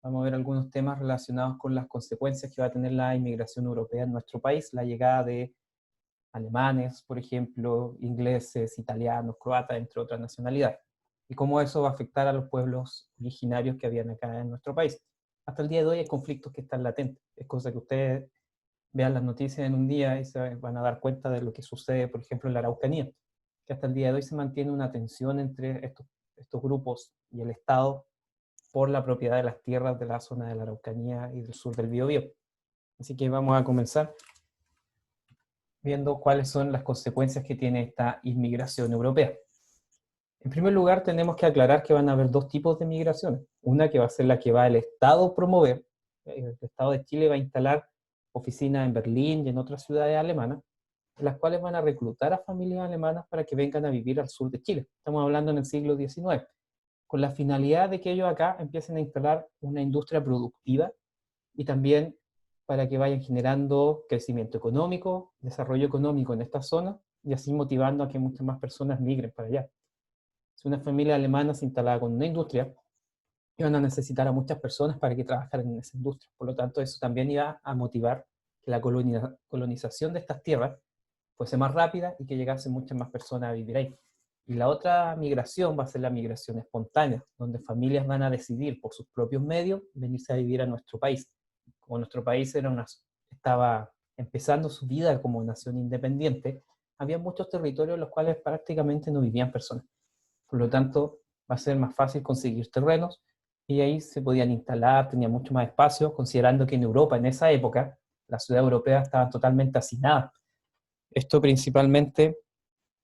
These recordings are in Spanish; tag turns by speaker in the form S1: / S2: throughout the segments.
S1: Vamos a ver algunos temas relacionados con las consecuencias que va a tener la inmigración europea en nuestro país, la llegada de alemanes, por ejemplo, ingleses, italianos, croatas, entre otras nacionalidades, y cómo eso va a afectar a los pueblos originarios que habían acá en nuestro país. Hasta el día de hoy hay conflictos que están latentes, es cosa que ustedes vean las noticias en un día y se van a dar cuenta de lo que sucede, por ejemplo, en la Araucanía, que hasta el día de hoy se mantiene una tensión entre estos grupos y el Estado por la propiedad de las tierras de la zona de la Araucanía y del sur del Biobío. Así que vamos a comenzar viendo cuáles son las consecuencias que tiene esta inmigración europea. En primer lugar, tenemos que aclarar que van a haber dos tipos de migraciones. Una que va a ser la que va el Estado a promover. El Estado de Chile va a instalar oficinas en Berlín y en otras ciudades alemanas, en las cuales van a reclutar a familias alemanas para que vengan a vivir al sur de Chile. Estamos hablando en el siglo XIX, con la finalidad de que ellos acá empiecen a instalar una industria productiva y también para que vayan generando crecimiento económico, desarrollo económico en esta zona y así motivando a que muchas más personas migren para allá. Si una familia alemana se instalaba con una industria, iban a necesitar a muchas personas para que trabajaran en esa industria. Por lo tanto, eso también iba a motivar que la colonización de estas tierras fuese más rápida y que llegasen muchas más personas a vivir ahí. Y la otra migración va a ser la migración espontánea, donde familias van a decidir por sus propios medios venirse a vivir a nuestro país. Como nuestro país estaba empezando su vida como nación independiente, había muchos territorios en los cuales prácticamente no vivían personas. Por lo tanto, va a ser más fácil conseguir terrenos y ahí se podían instalar, tenía mucho más espacio, considerando que en Europa en esa época las ciudades europeas estaban totalmente hacinadas. Esto principalmente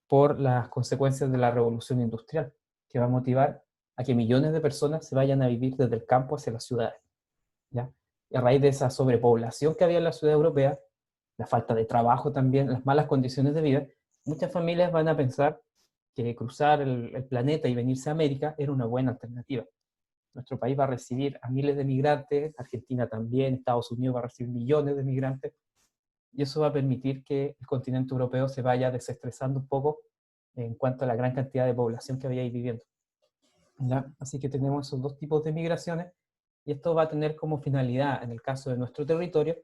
S1: por las consecuencias de la revolución industrial, que va a motivar a que millones de personas se vayan a vivir desde el campo hacia las ciudades, ¿ya? Y a raíz de esa sobrepoblación que había en la ciudad europea, la falta de trabajo también, las malas condiciones de vida, muchas familias van a pensar que cruzar el planeta y venirse a América era una buena alternativa. Nuestro país va a recibir a miles de migrantes, Argentina también, Estados Unidos va a recibir millones de migrantes, y eso va a permitir que el continente europeo se vaya desestresando un poco en cuanto a la gran cantidad de población que había ahí viviendo, ¿ya? Así que tenemos esos dos tipos de migraciones, y esto va a tener como finalidad, en el caso de nuestro territorio,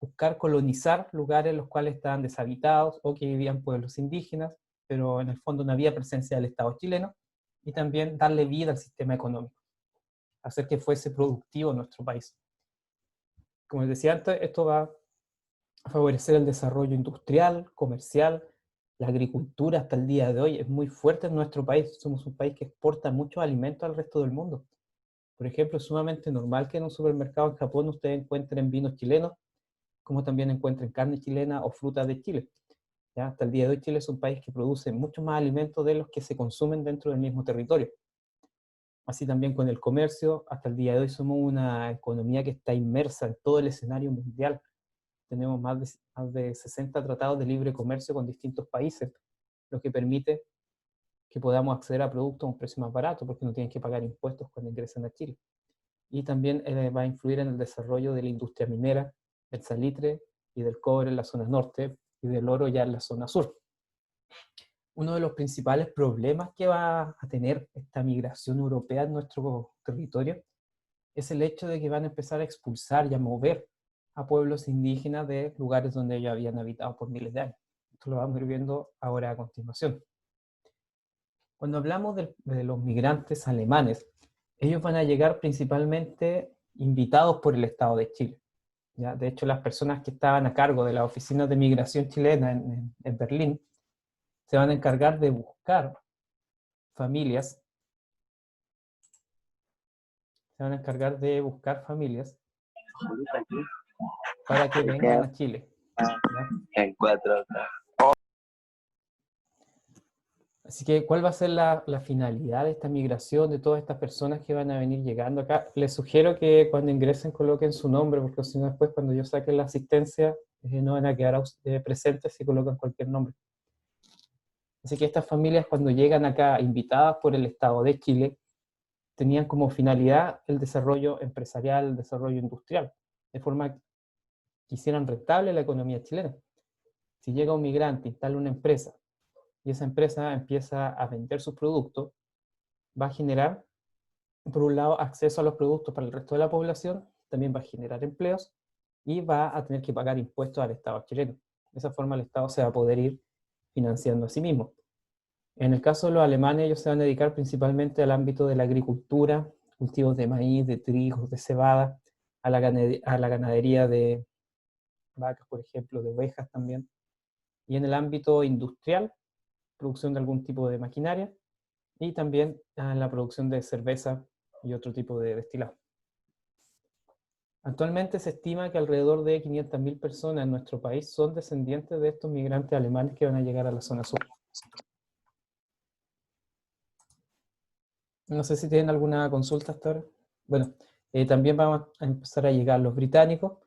S1: buscar colonizar lugares en los cuales estaban deshabitados o que vivían pueblos indígenas, pero en el fondo no había presencia del Estado chileno, y también darle vida al sistema económico, hacer que fuese productivo nuestro país. Como les decía antes, esto va a favorecer el desarrollo industrial, comercial, la agricultura hasta el día de hoy es muy fuerte en nuestro país. Somos un país que exporta muchos alimentos al resto del mundo. Por ejemplo, es sumamente normal que en un supermercado en Japón ustedes encuentren vinos chilenos, como también encuentren carne chilena o frutas de Chile. ¿Ya? Hasta el día de hoy Chile es un país que produce mucho más alimentos de los que se consumen dentro del mismo territorio. Así también con el comercio, hasta el día de hoy somos una economía que está inmersa en todo el escenario mundial. Tenemos más de 60 tratados de libre comercio con distintos países, lo que permite que podamos acceder a productos a un precio más barato, porque no tienen que pagar impuestos cuando ingresan a Chile. Y también va a influir en el desarrollo de la industria minera, del salitre y del cobre en la zona norte, y del oro ya en la zona sur. Uno de los principales problemas que va a tener esta migración europea en nuestro territorio es el hecho de que van a empezar a expulsar y a mover a pueblos indígenas de lugares donde ellos habían habitado por miles de años. Esto lo vamos a ir viendo ahora a continuación. Cuando hablamos de los migrantes alemanes, ellos van a llegar principalmente invitados por el Estado de Chile, ¿ya? De hecho, las personas que estaban a cargo de las oficinas de migración chilena en Berlín se van a encargar de buscar familias, para que vengan a Chile, ¿ya?
S2: En 4K.
S1: Así que, ¿cuál va a ser la finalidad de esta migración, de todas estas personas que van a venir llegando acá? Les sugiero que cuando ingresen coloquen su nombre, porque si no después cuando yo saque la asistencia no van a quedar presentes si colocan cualquier nombre. Así que estas familias cuando llegan acá invitadas por el Estado de Chile, tenían como finalidad el desarrollo empresarial, el desarrollo industrial, de forma que hicieran rentable la economía chilena. Si llega un migrante, instala una empresa, y esa empresa empieza a vender sus productos, va a generar por un lado, acceso a los productos para el resto de la población, también va a generar empleos y va a tener que pagar impuestos al Estado chileno. De esa forma el Estado se va a poder ir financiando a sí mismo. En el caso de los alemanes, ellos se van a dedicar principalmente al ámbito de la agricultura, cultivos de maíz, de trigo, de cebada, a la ganadería de vacas, por ejemplo, de ovejas también. Y en el ámbito industrial, producción de algún tipo de maquinaria y también en la producción de cerveza y otro tipo de destilado. Actualmente se estima que alrededor de 500.000 personas en nuestro país son descendientes de estos migrantes alemanes que van a llegar a la zona sur. No sé si tienen alguna consulta hasta ahora. Bueno, también vamos a empezar a llegar los británicos,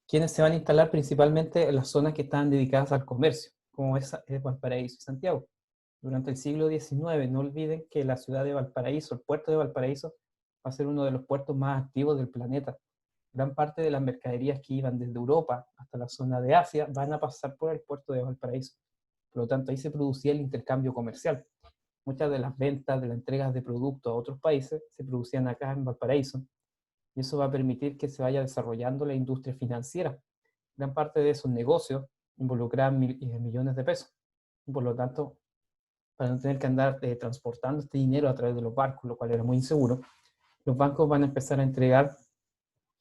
S1: quienes se van a instalar principalmente en las zonas que están dedicadas al comercio, como es Valparaíso y Santiago. Durante el siglo XIX, no olviden que la ciudad de Valparaíso, el puerto de Valparaíso, va a ser uno de los puertos más activos del planeta. Gran parte de las mercaderías que iban desde Europa hasta la zona de Asia van a pasar por el puerto de Valparaíso. Por lo tanto, ahí se producía el intercambio comercial. Muchas de las ventas, de las entregas de productos a otros países se producían acá en Valparaíso. Y eso va a permitir que se vaya desarrollando la industria financiera. Gran parte de esos negocios involucran millones de pesos. Y por lo tanto, para no tener que andar transportando este dinero a través de los barcos, lo cual era muy inseguro, los bancos van a empezar a entregar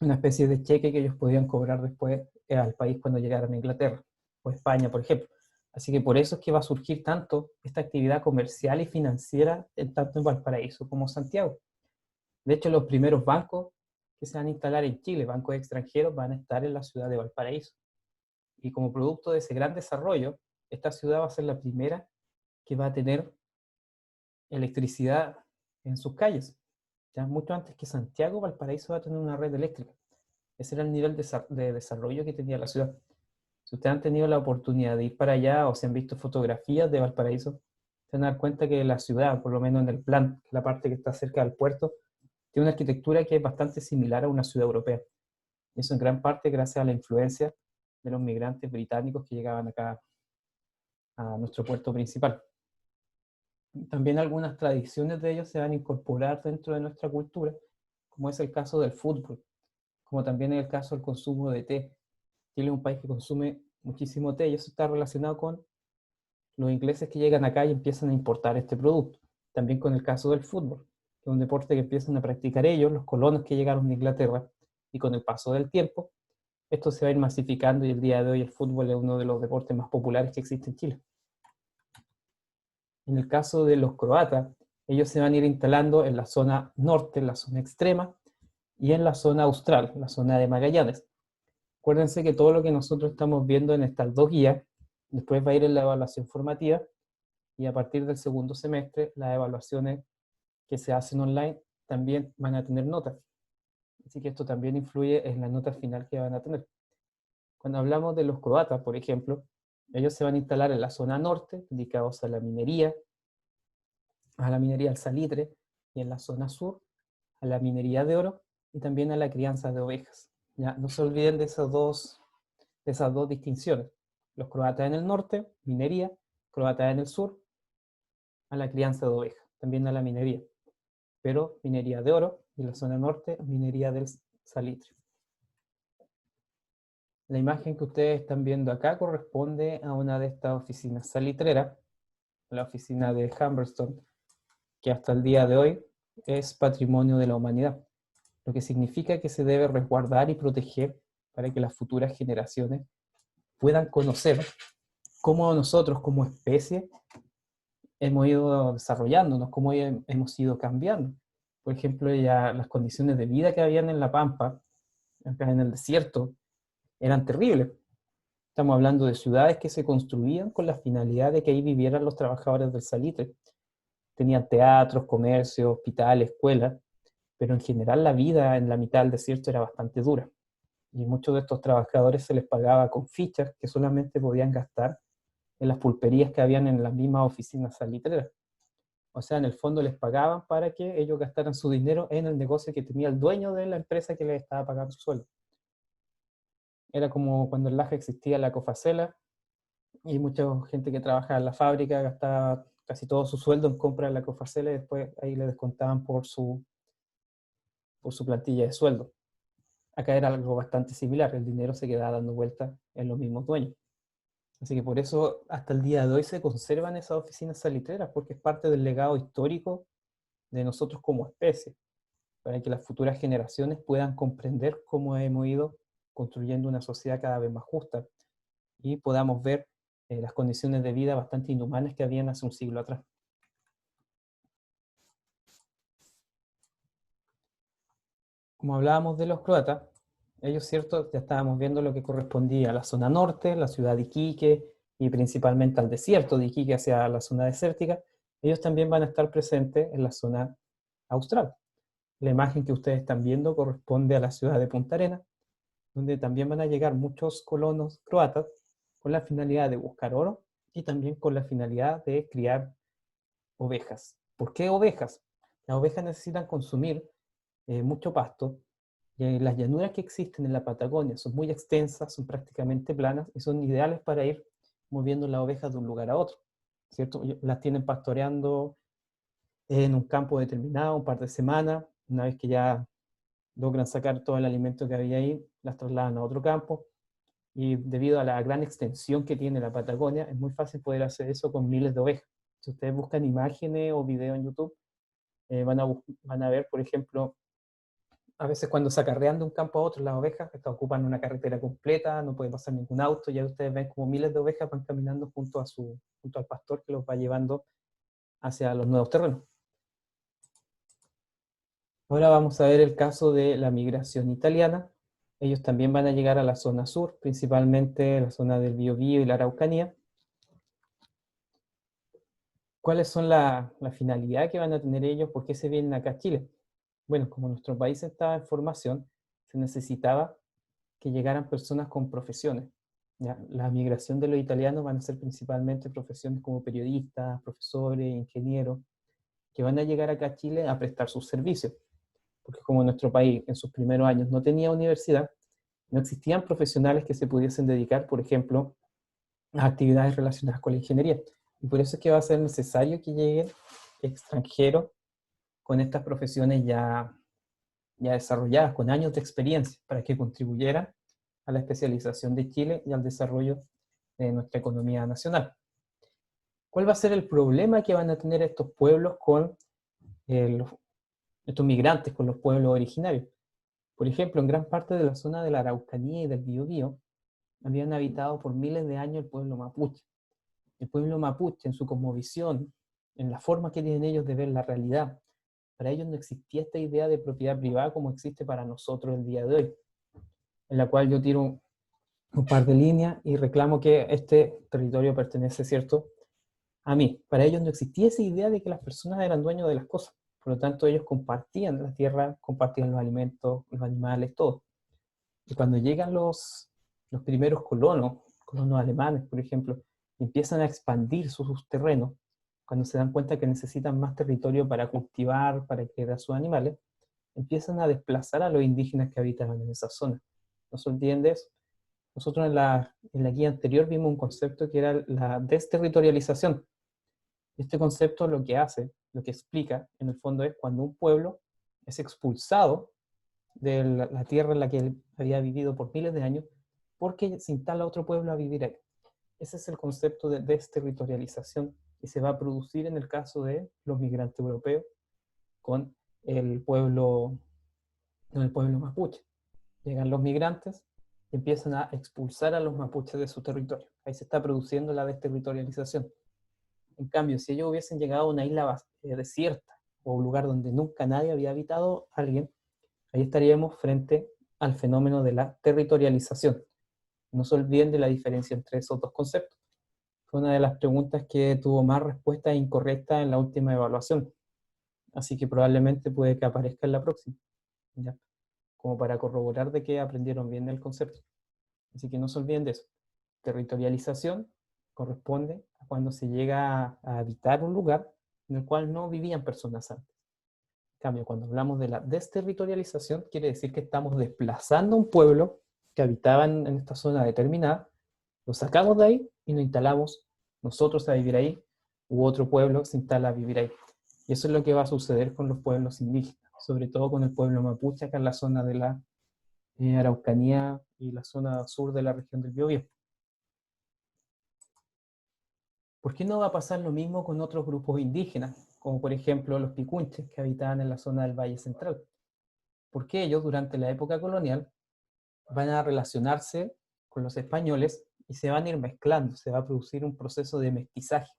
S1: una especie de cheque que ellos podían cobrar después al país cuando llegaran a Inglaterra o España, por ejemplo. Así que por eso es que va a surgir tanto esta actividad comercial y financiera tanto en Valparaíso como Santiago. De hecho, los primeros bancos que se van a instalar en Chile, bancos extranjeros, van a estar en la ciudad de Valparaíso. Y como producto de ese gran desarrollo, esta ciudad va a ser la primera que va a tener electricidad en sus calles. Ya mucho antes que Santiago, Valparaíso va a tener una red eléctrica. Ese era el nivel de desarrollo que tenía la ciudad. Si ustedes han tenido la oportunidad de ir para allá o se han visto fotografías de Valparaíso, se van a dar cuenta que la ciudad, por lo menos en el plan, la parte que está cerca del puerto, tiene una arquitectura que es bastante similar a una ciudad europea. Y eso en gran parte gracias a la influencia de los migrantes británicos que llegaban acá a nuestro puerto principal. También algunas tradiciones de ellos se van a incorporar dentro de nuestra cultura, como es el caso del fútbol, como también es el caso del consumo de té. Chile es un país que consume muchísimo té y eso está relacionado con los ingleses que llegan acá y empiezan a importar este producto. También con el caso del fútbol, que es un deporte que empiezan a practicar ellos, los colonos que llegaron de Inglaterra, y con el paso del tiempo, esto se va a ir masificando y el día de hoy el fútbol es uno de los deportes más populares que existe en Chile. En el caso de los croatas, ellos se van a ir instalando en la zona norte, en la zona extrema, y en la zona austral, la zona de Magallanes. Acuérdense que todo lo que nosotros estamos viendo en estas dos guías, después va a ir en la evaluación formativa, y a partir del segundo semestre, las evaluaciones que se hacen online también van a tener notas. Así que esto también influye en la nota final que van a tener. Cuando hablamos de los croatas, por ejemplo, ellos se van a instalar en la zona norte, dedicados a la minería al salitre, y en la zona sur, a la minería de oro y también a la crianza de ovejas. ¿Ya? No se olviden de esas dos distinciones. Los croatas en el norte, minería; croatas en el sur, a la crianza de ovejas, también a la minería. Pero minería de oro, y en la zona norte, minería del salitre. La imagen que ustedes están viendo acá corresponde a una de estas oficinas salitreras, la oficina de Humberston, que hasta el día de hoy es patrimonio de la humanidad, lo que significa que se debe resguardar y proteger para que las futuras generaciones puedan conocer cómo nosotros como especie hemos ido desarrollándonos, cómo hemos ido cambiando. Por ejemplo, ya las condiciones de vida que habían en la Pampa, acá en el desierto, eran terribles. Estamos hablando de ciudades que se construían con la finalidad de que ahí vivieran los trabajadores del salitre. Tenían teatros, comercios, hospitales, escuelas, pero en general la vida en la mitad del desierto era bastante dura. Y muchos de estos trabajadores se les pagaba con fichas que solamente podían gastar en las pulperías que habían en las mismas oficinas salitreras. O sea, en el fondo les pagaban para que ellos gastaran su dinero en el negocio que tenía el dueño de la empresa que les estaba pagando su sueldo. Era como cuando en Laja existía la Cofacela y mucha gente que trabajaba en la fábrica gastaba casi todo su sueldo en compra de la Cofacela y después ahí le descontaban por su por su plantilla de sueldo. Acá era algo bastante similar, el dinero se quedaba dando vueltas en los mismos dueños. Así que por eso hasta el día de hoy se conservan esas oficinas salitreras, porque es parte del legado histórico de nosotros como especie, para que las futuras generaciones puedan comprender cómo hemos ido construyendo una sociedad cada vez más justa y podamos ver las condiciones de vida bastante inhumanas que habían hace un siglo atrás. Como hablábamos de los croatas, ellos, cierto, ya estábamos viendo lo que correspondía a la zona norte, la ciudad de Iquique, y principalmente al desierto de Iquique hacia la zona desértica. Ellos también van a estar presentes en la zona austral. La imagen que ustedes están viendo corresponde a la ciudad de Punta Arenas, donde también van a llegar muchos colonos croatas con la finalidad de buscar oro y también con la finalidad de criar ovejas. ¿Por qué ovejas? Las ovejas necesitan consumir mucho pasto, y las llanuras que existen en la Patagonia son muy extensas, son prácticamente planas y son ideales para ir moviendo las ovejas de un lugar a otro, ¿cierto? Las tienen pastoreando en un campo determinado, un par de semanas. Una vez que ya logran sacar todo el alimento que había ahí, las trasladan a otro campo, y debido a la gran extensión que tiene la Patagonia, es muy fácil poder hacer eso con miles de ovejas. Si ustedes buscan imágenes o videos en YouTube, van a ver, por ejemplo, a veces cuando se acarrean de un campo a otro las ovejas, estas ocupan una carretera completa, no puede pasar ningún auto, ya ustedes ven como miles de ovejas van caminando junto al pastor que los va llevando hacia los nuevos terrenos. Ahora vamos a ver el caso de la migración italiana. Ellos también van a llegar a la zona sur, principalmente la zona del Biobío y la Araucanía. ¿Cuáles son la finalidad que van a tener ellos? ¿Por qué se vienen acá a Chile? Bueno, como nuestro país estaba en formación, se necesitaba que llegaran personas con profesiones. ¿Ya? La migración de los italianos van a ser principalmente profesiones como periodistas, profesores, ingenieros, que van a llegar acá a Chile a prestar sus servicios. Porque como nuestro país en sus primeros años no tenía universidad, no existían profesionales que se pudiesen dedicar, por ejemplo, a actividades relacionadas con la ingeniería. Y por eso es que va a ser necesario que lleguen extranjeros con estas profesiones ya desarrolladas, con años de experiencia, para que contribuyeran a la especialización de Chile y al desarrollo de nuestra economía nacional. ¿Cuál va a ser el problema que van a tener estos pueblos con estos migrantes, con los pueblos originarios? Por ejemplo, en gran parte de la zona de la Araucanía y del Biobío, habían habitado por miles de años el pueblo mapuche. El pueblo mapuche, en su cosmovisión, en la forma que tienen ellos de ver la realidad, para ellos no existía esta idea de propiedad privada como existe para nosotros el día de hoy, en la cual yo tiro un par de líneas y reclamo que este territorio pertenece, ¿cierto?, a mí. Para ellos no existía esa idea de que las personas eran dueños de las cosas. Por lo tanto, ellos compartían la tierra, compartían los alimentos, los animales, todo. Y cuando llegan los primeros colonos alemanes, por ejemplo, y empiezan a expandir sus terrenos, cuando se dan cuenta que necesitan más territorio para cultivar, para criar sus animales, empiezan a desplazar a los indígenas que habitaban en esa zona. No se olviden de eso. Nosotros en la guía anterior vimos un concepto que era la desterritorialización. Este concepto lo que hace, lo que explica, en el fondo, es cuando un pueblo es expulsado de la tierra en la que él había vivido por miles de años, porque se instala otro pueblo a vivir ahí. Ese es el concepto de desterritorialización que se va a producir en el caso de los migrantes europeos con el pueblo mapuche. Llegan los migrantes y empiezan a expulsar a los mapuches de su territorio. Ahí se está produciendo la desterritorialización. En cambio, si ellos hubiesen llegado a una isla desierta o un lugar donde nunca nadie había habitado, alguien, ahí estaríamos frente al fenómeno de la territorialización. No se olviden de la diferencia entre esos dos conceptos. Fue una de las preguntas que tuvo más respuestas incorrectas en la última evaluación. Así que probablemente puede que aparezca en la próxima, ¿ya? Como para corroborar de que aprendieron bien el concepto. Así que no se olviden de eso. Territorialización corresponde a cuando se llega a habitar un lugar en el cual no vivían personas antes. En cambio, cuando hablamos de la desterritorialización, quiere decir que estamos desplazando un pueblo que habitaba en esta zona determinada, lo sacamos de ahí y nos instalamos nosotros a vivir ahí, u otro pueblo se instala a vivir ahí. Y eso es lo que va a suceder con los pueblos indígenas. sobre todo con el pueblo mapuche, acá en la zona de la Araucanía y la zona sur de la región del Biobío. ¿Por qué no va a pasar lo mismo con otros grupos indígenas, como por ejemplo los picunches que habitaban en la zona del Valle Central? Porque ellos durante la época colonial van a relacionarse con los españoles y se van a ir mezclando, se va a producir un proceso de mestizaje,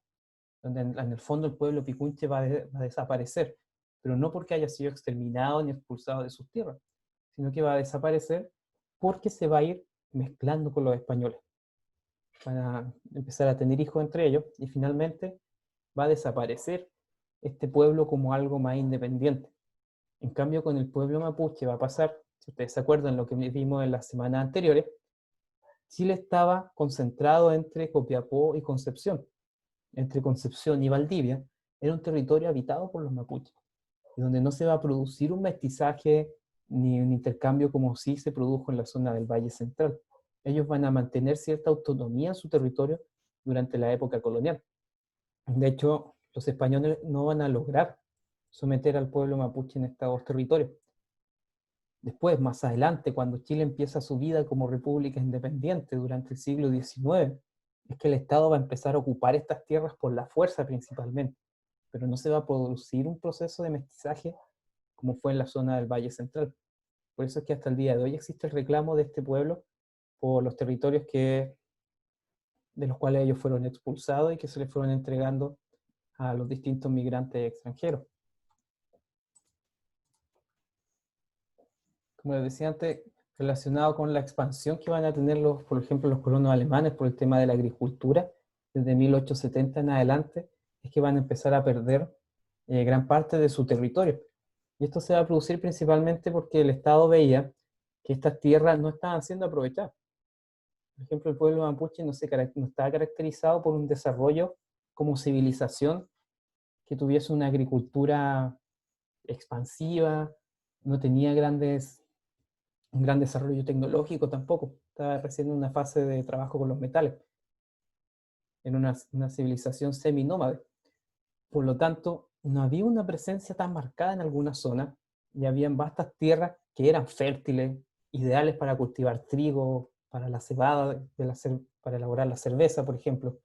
S1: donde en el fondo el pueblo picunche va a desaparecer, pero no porque haya sido exterminado ni expulsado de sus tierras, sino que va a desaparecer porque se va a ir mezclando con los españoles. Van a empezar a tener hijos entre ellos y finalmente va a desaparecer este pueblo como algo más independiente. En cambio, con el pueblo mapuche va a pasar, si ustedes se acuerdan lo que vimos en las semanas anteriores, Chile estaba concentrado entre Copiapó y Concepción. Entre Concepción y Valdivia era un territorio habitado por los mapuches, y donde no se va a producir un mestizaje ni un intercambio como sí se produjo en la zona del Valle Central. Ellos van a mantener cierta autonomía en su territorio durante la época colonial. De hecho, los españoles no van a lograr someter al pueblo mapuche en estos territorios. Después, más adelante, cuando Chile empieza su vida como república independiente durante el siglo XIX, es que el Estado va a empezar a ocupar estas tierras por la fuerza principalmente, pero no se va a producir un proceso de mestizaje como fue en la zona del Valle Central. Por eso es que hasta el día de hoy existe el reclamo de este pueblo por los territorios de los cuales ellos fueron expulsados y que se les fueron entregando a los distintos migrantes extranjeros. Como les decía antes, relacionado con la expansión que van a tener, por ejemplo, los colonos alemanes por el tema de la agricultura, desde 1870 en adelante, es que van a empezar a perder gran parte de su territorio. Y esto se va a producir principalmente porque el Estado veía que estas tierras no estaban siendo aprovechadas. Por ejemplo, el pueblo mapuche no estaba caracterizado por un desarrollo como civilización que tuviese una agricultura expansiva, no tenía un gran desarrollo tecnológico tampoco. Estaba recién en una fase de trabajo con los metales, en una civilización semi-nómade. Por lo tanto, no había una presencia tan marcada en algunas zonas y habían vastas tierras que eran fértiles, ideales para cultivar trigo, para la cebada, para elaborar la cerveza, por ejemplo,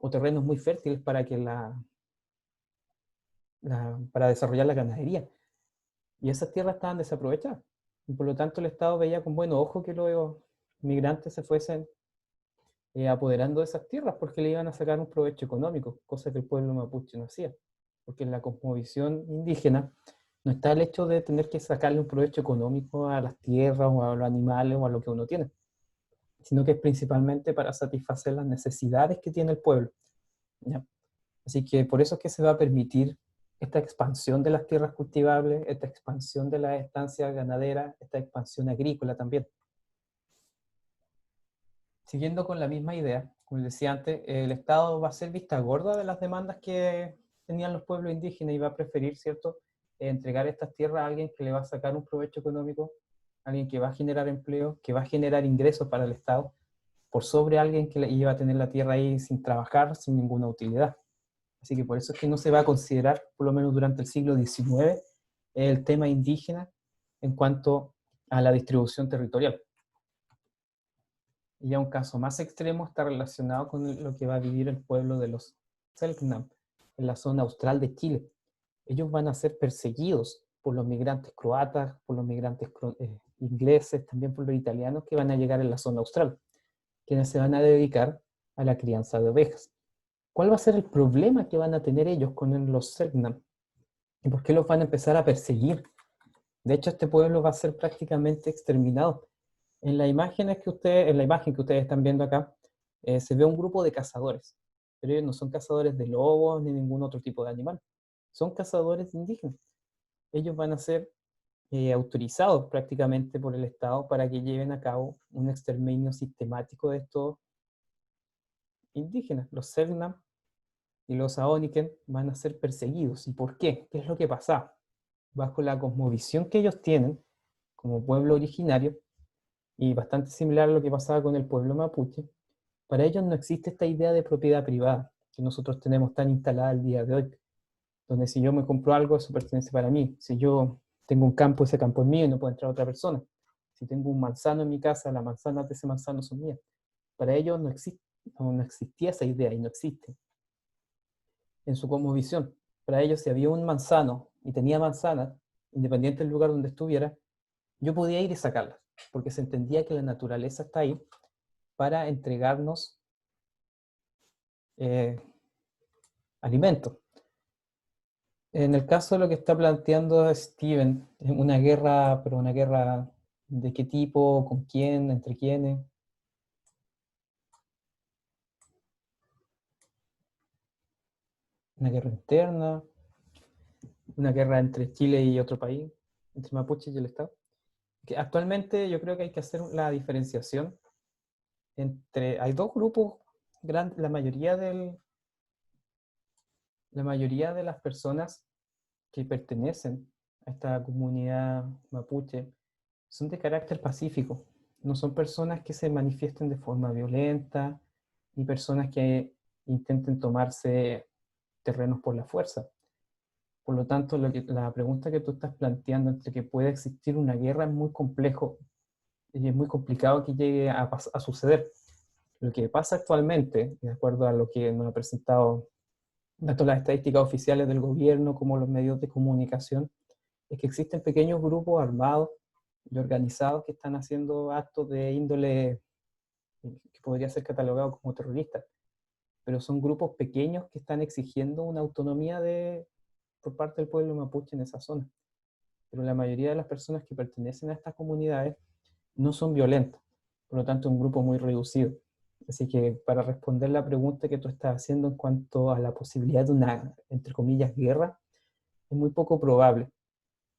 S1: o terrenos muy fértiles para desarrollar la ganadería. Y esas tierras estaban desaprovechadas. Y por lo tanto el Estado veía con buen ojo que los migrantes se fuesen apoderando de esas tierras porque le iban a sacar un provecho económico, cosa que el pueblo mapuche no hacía. Porque en la cosmovisión indígena no está el hecho de tener que sacarle un provecho económico a las tierras o a los animales o a lo que uno tiene, sino que es principalmente para satisfacer las necesidades que tiene el pueblo. ¿Ya? Así que por eso es que se va a permitir esta expansión de las tierras cultivables, esta expansión de las estancias ganaderas, esta expansión agrícola también. Siguiendo con la misma idea, como les decía antes, el Estado va a ser vista gorda de las demandas que tenían los pueblos indígenas y va a preferir, ¿cierto?, entregar estas tierras a alguien que le va a sacar un provecho económico, alguien que va a generar empleo, que va a generar ingresos para el Estado, por sobre alguien que iba a tener la tierra ahí sin trabajar, sin ninguna utilidad. Así que por eso es que no se va a considerar, por lo menos durante el siglo XIX, el tema indígena en cuanto a la distribución territorial. Y ya un caso más extremo está relacionado con lo que va a vivir el pueblo de los Selknam, en la zona austral de Chile. Ellos van a ser perseguidos por los migrantes croatas, por los migrantes ingleses, también por los italianos que van a llegar en la zona austral, quienes se van a dedicar a la crianza de ovejas. ¿Cuál va a ser el problema que van a tener ellos con los Selknam? ¿Y por qué los van a empezar a perseguir? De hecho, este pueblo va a ser prácticamente exterminado. En la imagen que ustedes están viendo acá, se ve un grupo de cazadores, pero ellos no son cazadores de lobos ni ningún otro tipo de animal. Son cazadores indígenas. Ellos van a ser autorizados prácticamente por el Estado para que lleven a cabo un exterminio sistemático de estos indígenas. Los Selknam y los Aoniken van a ser perseguidos. ¿Y por qué? ¿Qué es lo que pasa? Bajo la cosmovisión que ellos tienen como pueblo originario, y bastante similar a lo que pasaba con el pueblo mapuche, para ellos no existe esta idea de propiedad privada que nosotros tenemos tan instalada el día de hoy, donde si yo me compro algo, eso pertenece para mí. Si yo tengo un campo, ese campo es mío y no puede entrar otra persona. Si tengo un manzano en mi casa, las manzanas de ese manzano son mías. Para ellos no existía esa idea y no existe en su cosmovisión. Para ellos, si había un manzano y tenía manzanas, independiente del lugar donde estuviera, yo podía ir y sacarlas, porque se entendía que la naturaleza está ahí para entregarnos eh, alimento. En el caso de lo que está planteando Steven, una guerra, pero una guerra ¿de qué tipo? ¿Con quién? ¿Entre quiénes? ¿Una guerra interna? ¿Una guerra entre Chile y otro país? ¿Entre Mapuche y el Estado? Que actualmente yo creo que hay que hacer la diferenciación entre... Hay dos grupos grandes, la mayoría de las personas que pertenecen a esta comunidad mapuche son de carácter pacífico. No son personas que se manifiesten de forma violenta, ni personas que intenten tomarse terrenos por la fuerza. Por lo tanto, la pregunta que tú estás planteando entre que puede existir una guerra es muy complejo y es muy complicado que llegue a suceder. Lo que pasa actualmente, de acuerdo a lo que nos ha presentado tanto las estadísticas oficiales del gobierno como los medios de comunicación, es que existen pequeños grupos armados y organizados que están haciendo actos de índole que podría ser catalogado como terrorista, pero son grupos pequeños que están exigiendo una autonomía por parte del pueblo mapuche en esa zona. Pero la mayoría de las personas que pertenecen a estas comunidades no son violentas, por lo tanto es un grupo muy reducido. Así que para responder la pregunta que tú estás haciendo en cuanto a la posibilidad de una, entre comillas, guerra, es muy poco probable.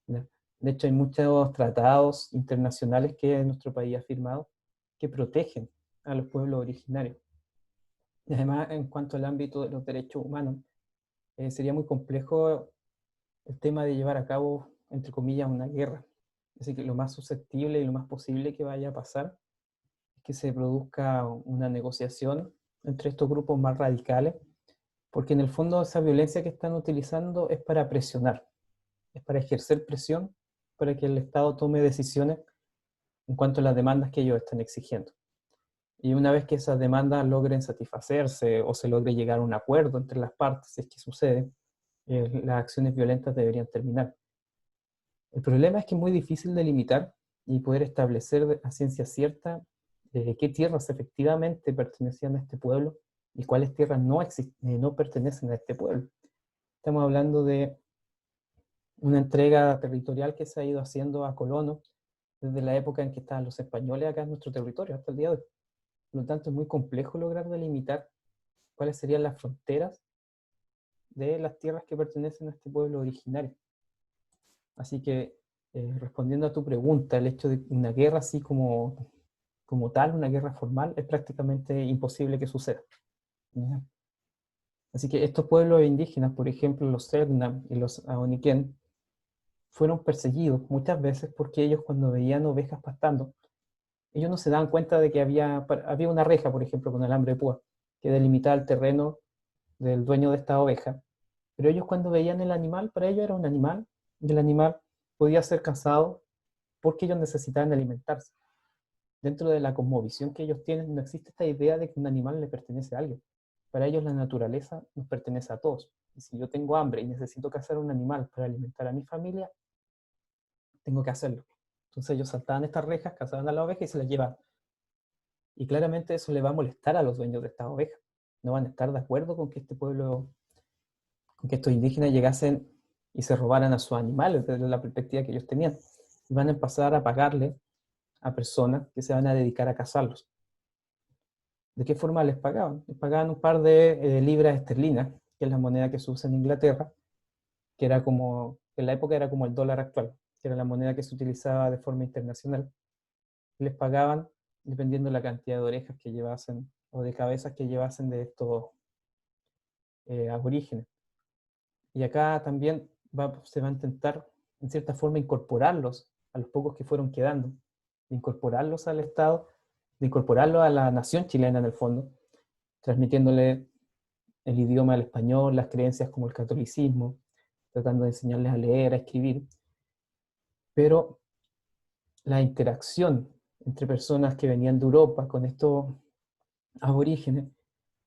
S1: ¿Ya? De hecho, hay muchos tratados internacionales que nuestro país ha firmado que protegen a los pueblos originarios. Y además, en cuanto al ámbito de los derechos humanos, sería muy complejo el tema de llevar a cabo, entre comillas, una guerra. Así que lo más susceptible y lo más posible que vaya a pasar es que se produzca una negociación entre estos grupos más radicales, porque en el fondo esa violencia que están utilizando es para presionar, es para ejercer presión para que el Estado tome decisiones en cuanto a las demandas que ellos están exigiendo. Y una vez que esas demandas logren satisfacerse o se logre llegar a un acuerdo entre las partes, si es que sucede, las acciones violentas deberían terminar. El problema es que es muy difícil delimitar y poder establecer a ciencia cierta qué tierras efectivamente pertenecían a este pueblo y cuáles tierras no pertenecen a este pueblo. Estamos hablando de una entrega territorial que se ha ido haciendo a colonos desde la época en que estaban los españoles acá en nuestro territorio hasta el día de hoy. Por lo tanto, es muy complejo lograr delimitar cuáles serían las fronteras de las tierras que pertenecen a este pueblo originario. Así que, respondiendo a tu pregunta, el hecho de una guerra así como tal, una guerra formal, es prácticamente imposible que suceda. ¿Ya? Así que estos pueblos indígenas, por ejemplo, los Selknam y los Ahoniquén, fueron perseguidos muchas veces porque ellos cuando veían ovejas pastando, ellos no se daban cuenta de que había una reja, por ejemplo, con alambre de púa, que delimitaba el terreno del dueño de esta oveja. Pero ellos cuando veían el animal, para ellos era un animal, y el animal podía ser cazado porque ellos necesitaban alimentarse. Dentro de la cosmovisión que ellos tienen, no existe esta idea de que un animal le pertenece a alguien. Para ellos la naturaleza nos pertenece a todos. Y si yo tengo hambre y necesito cazar un animal para alimentar a mi familia, tengo que hacerlo. Entonces ellos saltaban estas rejas, cazaban a la oveja y se las llevaban. Y claramente eso le va a molestar a los dueños de estas ovejas. No van a estar de acuerdo con que este pueblo, con que estos indígenas llegasen y se robaran a sus animales desde la perspectiva que ellos tenían. Y van a empezar a pagarle a personas que se van a dedicar a cazarlos. ¿De qué forma les pagaban? Les pagaban un par de libras esterlinas, que es la moneda que se usa en Inglaterra, que era como, en la época era como el dólar actual, que era la moneda que se utilizaba de forma internacional. Les pagaban dependiendo de la cantidad de orejas que llevasen o de cabezas que llevasen de estos aborígenes. Y acá también se va a intentar, en cierta forma, incorporarlos a los pocos que fueron quedando, de incorporarlos al Estado, de incorporarlos a la nación chilena en el fondo, transmitiéndole el idioma del español, las creencias como el catolicismo, tratando de enseñarles a leer, a escribir. pero la interacción entre personas que venían de Europa con estos aborígenes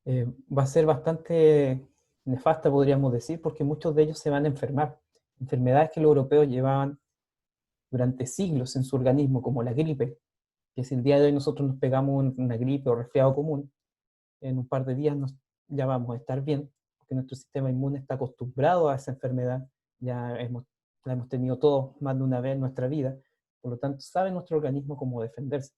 S1: va a ser bastante nefasta, podríamos decir, porque muchos de ellos se van a enfermar. Enfermedades que los europeos llevaban durante siglos en su organismo, como la gripe, que si el día de hoy nosotros nos pegamos una gripe o resfriado común, en un par de días ya vamos a estar bien, porque nuestro sistema inmune está acostumbrado a esa enfermedad, la hemos tenido todos más de una vez en nuestra vida, por lo tanto sabe nuestro organismo cómo defenderse.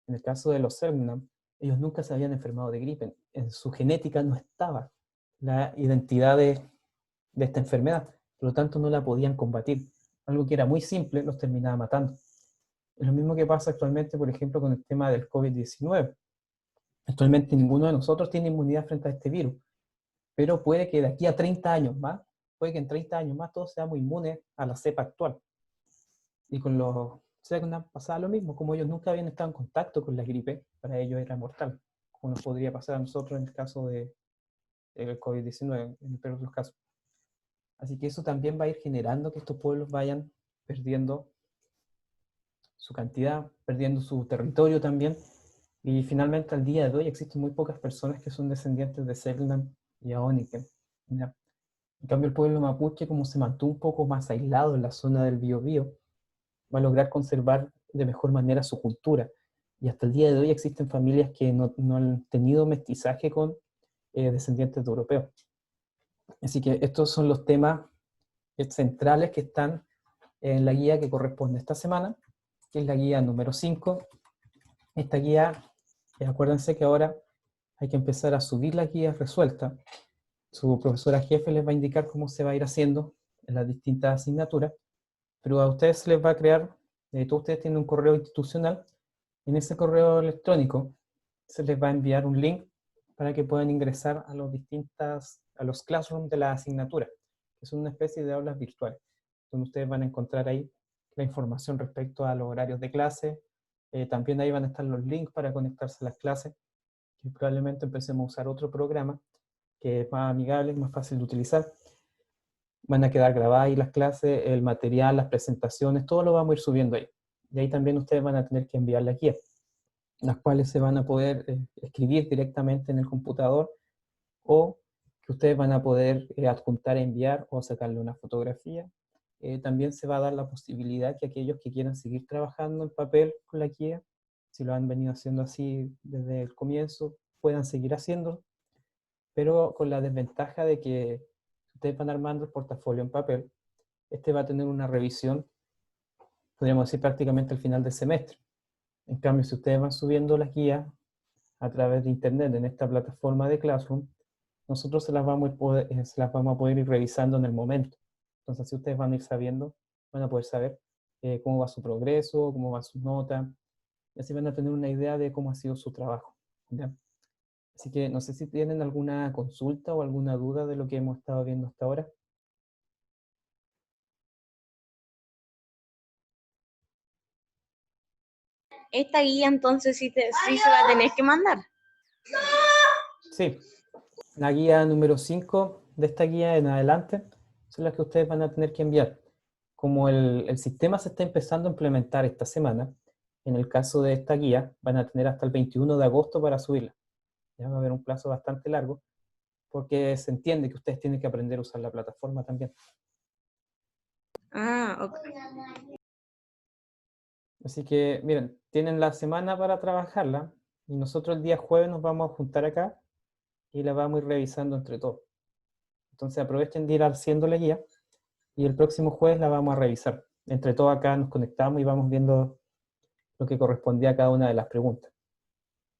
S1: En el caso de los Selknam, ellos nunca se habían enfermado de gripe, en su genética no estaba la identidad de esta enfermedad, por lo tanto no la podían combatir. Algo que era muy simple los terminaba matando. Es lo mismo que pasa actualmente, por ejemplo, con el tema del COVID-19. Actualmente ninguno de nosotros tiene inmunidad frente a este virus, pero puede que de aquí a 30 años más, puede que en 30 años más todos seamos inmunes a la cepa actual. Y con los Selknam pasaba lo mismo, como ellos nunca habían estado en contacto con la gripe, para ellos era mortal, como nos podría pasar a nosotros en el caso del COVID-19, en el peor de los casos. Así que eso también va a ir generando que estos pueblos vayan perdiendo su cantidad, perdiendo su territorio también. Y finalmente, al día de hoy, existen muy pocas personas que son descendientes de Selknam y Aoniken. ¿Ya? En cambio, el pueblo mapuche, como se mantuvo un poco más aislado en la zona del Biobío, va a lograr conservar de mejor manera su cultura. Y hasta el día de hoy existen familias que no han tenido mestizaje con descendientes de europeos. Así que estos son los temas centrales que están en la guía que corresponde esta semana, que es la guía número 5. Esta guía, acuérdense que ahora hay que empezar a subir las guías resueltas. Su profesora jefe les va a indicar cómo se va a ir haciendo en las distintas asignaturas, pero a ustedes se les va a crear, todos ustedes tienen un correo institucional, en ese correo electrónico se les va a enviar un link para que puedan ingresar a los classrooms de la asignatura, que son una especie de aulas virtuales, donde ustedes van a encontrar ahí la información respecto a los horarios de clase. También ahí van a estar los links para conectarse a las clases, y probablemente empecemos a usar otro programa que es más amigable, más fácil de utilizar. Van a quedar grabadas ahí las clases, el material, las presentaciones, todo lo vamos a ir subiendo ahí. Y ahí también ustedes van a tener que enviar las guías, las cuales se van a poder escribir directamente en el computador, o que ustedes van a poder adjuntar, enviar o sacarle una fotografía. También se va a dar la posibilidad que aquellos que quieran seguir trabajando en papel con la guía, si lo han venido haciendo así desde el comienzo, puedan seguir haciendo, pero con la desventaja de que ustedes van armando el portafolio en papel, este va a tener una revisión, podríamos decir prácticamente al final del semestre. En cambio, si ustedes van subiendo las guías a través de internet en esta plataforma de Classroom, nosotros se las vamos a poder ir revisando en el momento. Entonces, si ustedes van a ir sabiendo, van a poder saber cómo va su progreso, cómo va sus notas, y así van a tener una idea de cómo ha sido su trabajo. ¿Ya? Así que no sé si tienen alguna consulta o alguna duda de lo que hemos estado viendo hasta ahora.
S2: Esta guía entonces sí se la tenés que mandar.
S1: Sí, la guía número 5 de esta guía en adelante son las que ustedes van a tener que enviar. Como el sistema se está empezando a implementar esta semana, en el caso de esta guía van a tener hasta el 21 de agosto para subirla. Ya va a haber un plazo bastante largo, porque se entiende que ustedes tienen que aprender a usar la plataforma también.
S2: Ah, ok.
S1: Así que, miren, tienen la semana para trabajarla, y nosotros el día jueves nos vamos a juntar acá y la vamos a ir revisando entre todos. Entonces aprovechen de ir haciendo la guía, y el próximo jueves la vamos a revisar. Entre todos acá nos conectamos y vamos viendo lo que correspondía a cada una de las preguntas.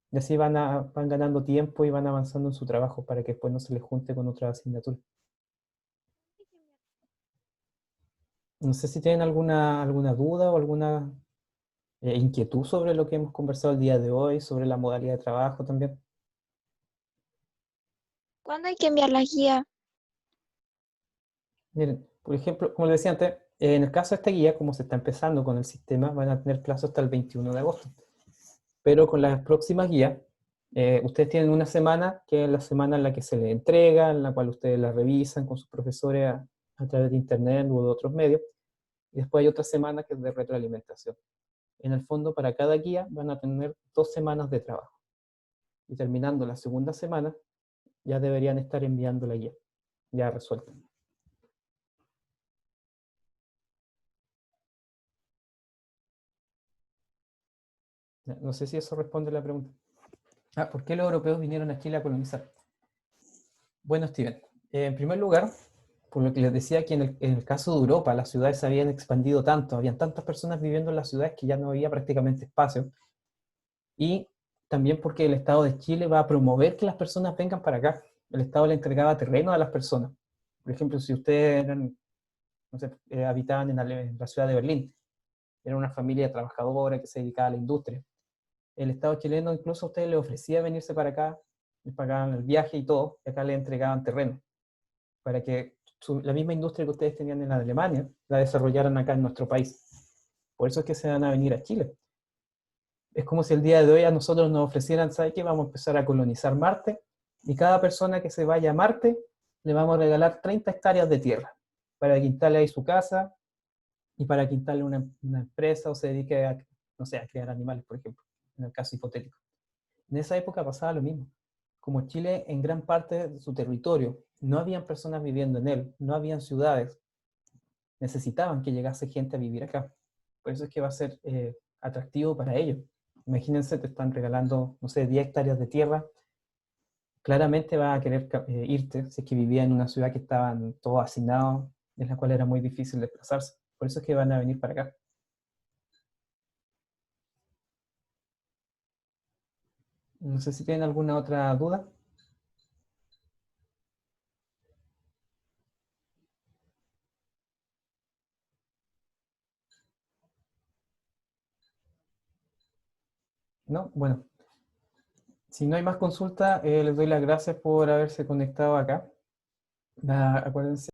S1: Y así van ganando tiempo y van avanzando en su trabajo para que después no se les junte con otra asignatura. No sé si tienen alguna duda o alguna inquietud sobre lo que hemos conversado el día de hoy, sobre la modalidad de trabajo también.
S3: ¿Cuándo hay que enviar la guía?
S1: Miren, por ejemplo, como les decía antes, en el caso de esta guía, como se está empezando con el sistema, van a tener plazo hasta el 21 de agosto. Pero con las próximas guías, ustedes tienen una semana, que es la semana en la que se les entrega, en la cual ustedes la revisan con sus profesores a través de internet u de otros medios, y después hay otra semana que es de retroalimentación. En el fondo, para cada guía van a tener 2 semanas de trabajo. Y terminando la segunda semana, ya deberían estar enviando la guía, ya resuelta. No sé si eso responde a la pregunta. ¿Por qué los europeos vinieron a Chile a colonizar? Bueno, Steven, en primer lugar, por lo que les decía que en el caso de Europa, las ciudades se habían expandido tanto, habían tantas personas viviendo en las ciudades que ya no había prácticamente espacio. Y también porque el Estado de Chile va a promover que las personas vengan para acá. El Estado le entregaba terreno a las personas. Por ejemplo, si ustedes eran, no sé, habitaban en la ciudad de Berlín, era una familia trabajadora que se dedicaba a la industria. El Estado chileno incluso a ustedes les ofrecía venirse para acá, les pagaban el viaje y todo, y acá les entregaban terreno, para que la misma industria que ustedes tenían en Alemania, la desarrollaran acá en nuestro país. Por eso es que se van a venir a Chile. Es como si el día de hoy a nosotros nos ofrecieran, ¿sabe qué? Vamos a empezar a colonizar Marte, y cada persona que se vaya a Marte, le vamos a regalar 30 hectáreas de tierra, para que instale ahí su casa, y para que instale una empresa, o se dedique a, no sé, a criar animales, por ejemplo, en el caso hipotético. En esa época pasaba lo mismo. Como Chile, en gran parte de su territorio, no habían personas viviendo en él, no habían ciudades, necesitaban que llegase gente a vivir acá. Por eso es que va a ser atractivo para ellos. Imagínense, te están regalando, no sé, 10 hectáreas de tierra, claramente vas a querer irte si es que vivía en una ciudad que estaban todos hacinados, en la cual era muy difícil desplazarse. Por eso es que van a venir para acá. No sé si tienen alguna otra duda. ¿No? Bueno, si no hay más consulta, les doy las gracias por haberse conectado acá. Acuérdense